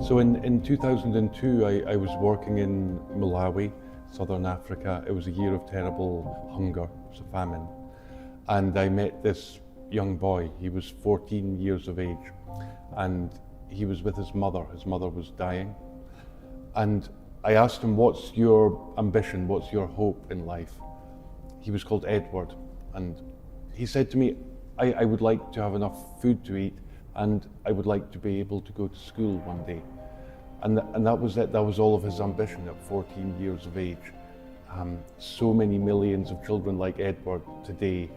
So in 2002, I was working in Malawi, Southern Africa. It was a year of terrible hunger, it was a famine. And I met this young boy. He was 14 years of age, and he was with his mother. His mother was dying. And I asked him, what's your ambition? What's your hope in life? He was called Edward. And he said to me, I would like to have enough food to eat, and I would like to be able to go to school one day. And that was it. That was all of his ambition at 14 years of age. So many millions of children like Edward today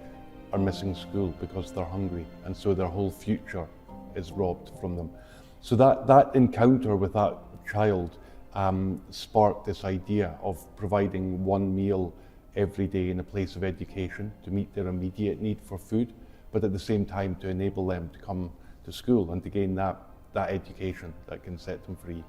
are missing school because they're hungry, and so their whole future is robbed from them. So that encounter with that child sparked this idea of providing one meal every day in a place of education to meet their immediate need for food, but at the same time to enable them to come to school and to gain that education that can set them free.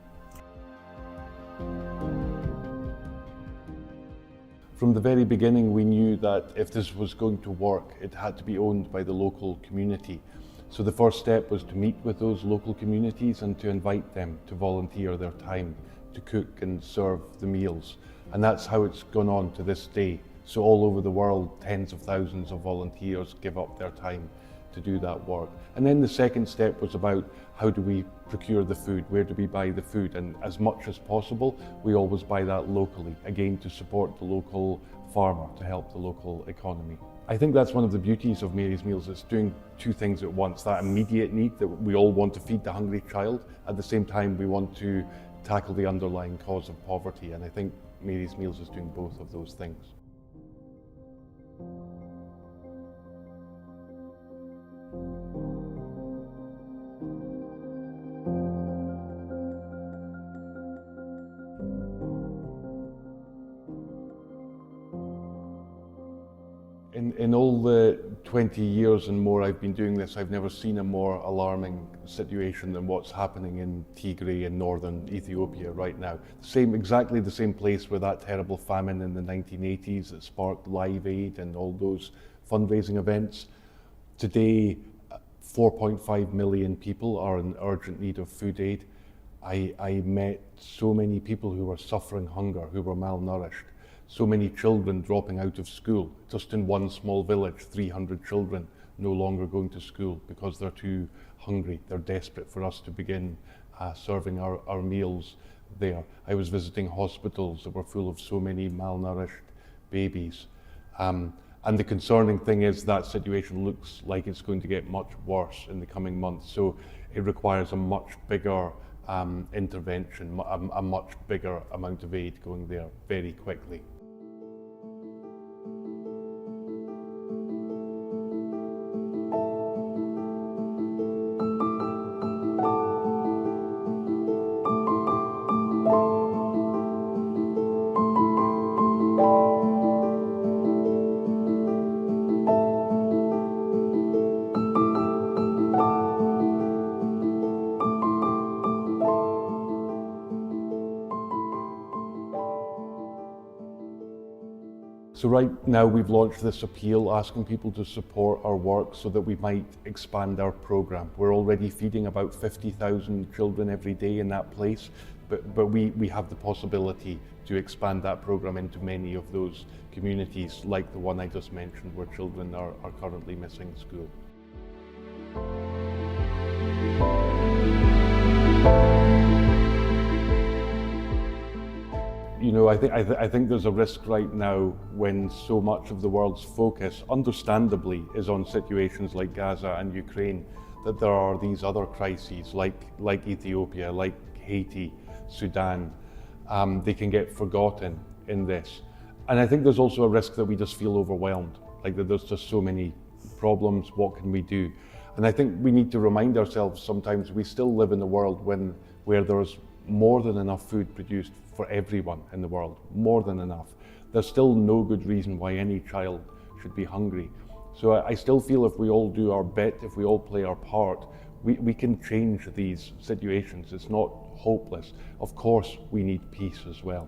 From the very beginning, we knew that if this was going to work, it had to be owned by the local community. So the first step was to meet with those local communities and to invite them to volunteer their time to cook and serve the meals. And that's how it's gone on to this day. So all over the world, tens of thousands of volunteers give up their time to do that work. And then the second step was about how do we procure the food, where do we buy the food, and as much as possible we always buy that locally, again to support the local farmer, to help the local economy. I think that's one of the beauties of Mary's Meals. It's doing two things at once: that immediate need that we all want to feed the hungry child, at the same time we want to tackle the underlying cause of poverty, and I think Mary's Meals is doing both of those things. In all the 20 years and more I've been doing this, I've never seen a more alarming situation than what's happening in Tigray in northern Ethiopia right now. Exactly the same place where that terrible famine in the 1980s that sparked Live Aid and all those fundraising events. Today, 4.5 million people are in urgent need of food aid. I met so many people who were suffering hunger, who were malnourished. So many children dropping out of school. Just in one small village, 300 children no longer going to school because they're too hungry. They're desperate for us to begin serving our meals there. I was visiting hospitals that were full of so many malnourished babies. And the concerning thing is that situation looks like it's going to get much worse in the coming months. So it requires a much bigger intervention, a much bigger amount of aid going there very quickly. So right now we've launched this appeal asking people to support our work so that we might expand our program. We're already feeding about 50,000 children every day in that place, but we have the possibility to expand that program into many of those communities like the one I just mentioned where children are currently missing school. You know, I think there's a risk right now when so much of the world's focus, understandably, is on situations like Gaza and Ukraine, that there are these other crises like Ethiopia, like Haiti, Sudan. They can get forgotten in this. And I think there's also a risk that we just feel overwhelmed, like that there's just so many problems, what can we do? And I think we need to remind ourselves sometimes we still live in a world where there's more than enough food produced for everyone in the world, more than enough. There's still no good reason why any child should be hungry. So I still feel if we all do our bit, if we all play our part, we can change these situations. It's not hopeless. Of course, we need peace as well.